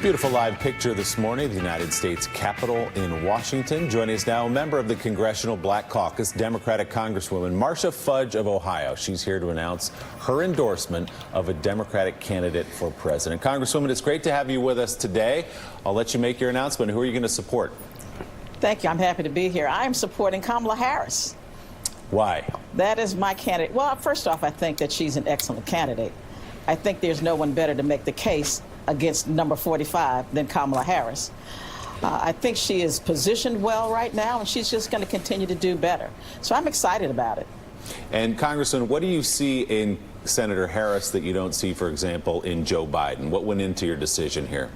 Beautiful live picture this morning of the United States Capitol in Washington. Joining us now, a member of the Congressional Black Caucus, Democratic Congresswoman Marcia Fudge of Ohio. She's here to announce her endorsement of a Democratic candidate for president. Congresswoman, it's great to have you with us today. I'll let you make your announcement. Who are you going to support? Thank you. I'm happy to be here. I'm supporting Kamala Harris. Why? That is my candidate. Well, first off, I think that she's an excellent candidate. I think there's no one better to make the case against number 45 than Kamala Harris. I think she is positioned well right now, and she's just going to continue to do better. So I'm excited about it. And Congressman, what do you see in Senator Harris that you don't see, for example, in Joe Biden? What went into your decision here?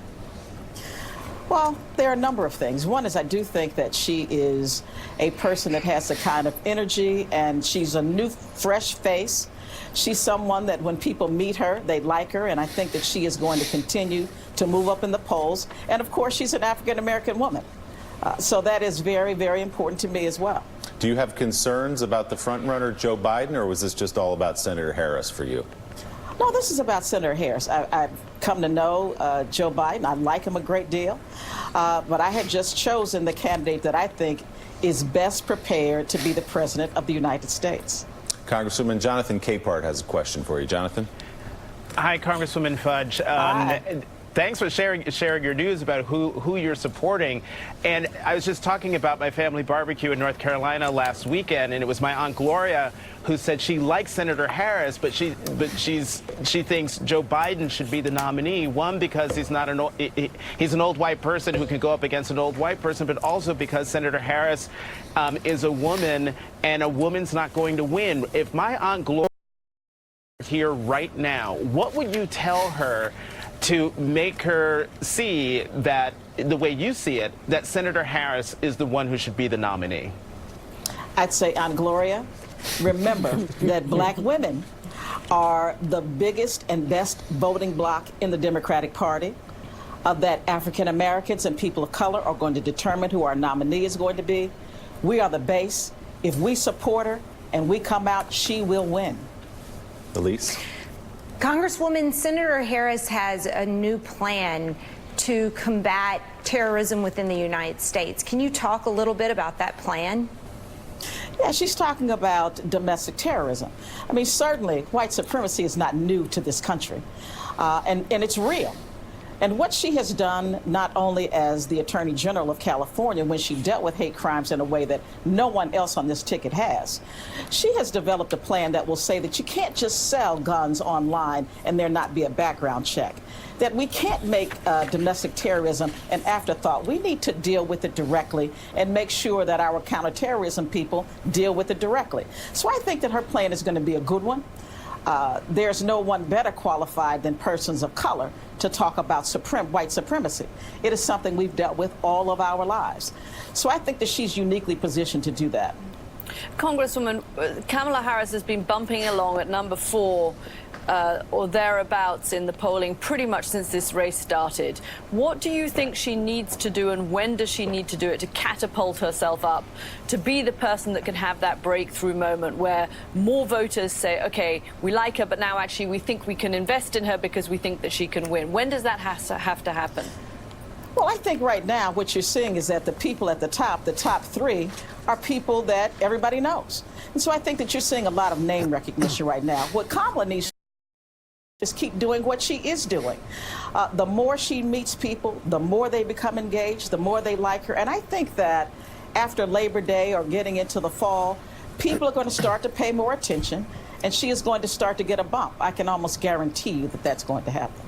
Well, there are a number of things. One is I do think that she is a person that has the kind of energy, and she's a new, fresh face. She's someone that when people meet her, they like her, and I think that she is going to continue to move up in the polls. And of course, she's an African-American woman. So that is very, very important to me as well. Do you have concerns about the frontrunner, Joe Biden, or was this just all about Senator Harris for you? No, this is about Senator Harris. I've come to know Joe Biden. I like him a great deal. But I had just chosen the candidate that I think is best prepared to be the president of the United States. Congresswoman Jonathan Capehart has a question for you. Jonathan? Hi, Congresswoman Fudge. Thanks for sharing your news about who you're supporting. And I was just talking about my family barbecue in North Carolina last weekend, and it was my Aunt Gloria who said she likes Senator Harris, but she thinks Joe Biden should be the nominee. One, because he's an old white person who can go up against an old white person, but also because Senator Harris is a woman, and a woman's not going to win. If my Aunt Gloria were here right now, what would you tell her to make her see that, the way you see it, that Senator Harris is the one who should be the nominee? I'd say, Aunt Gloria, remember that black women are the biggest and best voting bloc in the Democratic Party, that African Americans and people of color are going to determine who our nominee is going to be. We are the base. If we support her and we come out, she will win. Elise? Congresswoman, Senator Harris has a new plan to combat terrorism within the United States. Can you talk a little bit about that plan? Yeah, she's talking about domestic terrorism. I mean, certainly white supremacy is not new to this country, and it's real. And what she has done, not only as the Attorney General of California, when she dealt with hate crimes in a way that no one else on this ticket has, she has developed a plan that will say that you can't just sell guns online and there not be a background check, that we can't make domestic terrorism an afterthought. We need to deal with it directly and make sure that our counterterrorism people deal with it directly. So I think that her plan is going to be a good one. There's no one better qualified than persons of color to talk about white supremacy. It is something we've dealt with all of our lives. So I think that she's uniquely positioned to do that. Congresswoman, Kamala Harris has been bumping along at number 4 or thereabouts in the polling pretty much since this race started. What do you think she needs to do, and when does she need to do it to catapult herself up to be the person that can have that breakthrough moment where more voters say, okay, we like her, but now actually we think we can invest in her because we think that she can win? When does that have to happen? Well, I think right now what you're seeing is that the people at the top 3, are people that everybody knows. And so I think that you're seeing a lot of name recognition right now. What Kamala needs is keep doing what she is doing. The more she meets people, the more they become engaged, the more they like her. And I think that after Labor Day or getting into the fall, people are going to start to pay more attention, and she is going to start to get a bump. I can almost guarantee you that that's going to happen.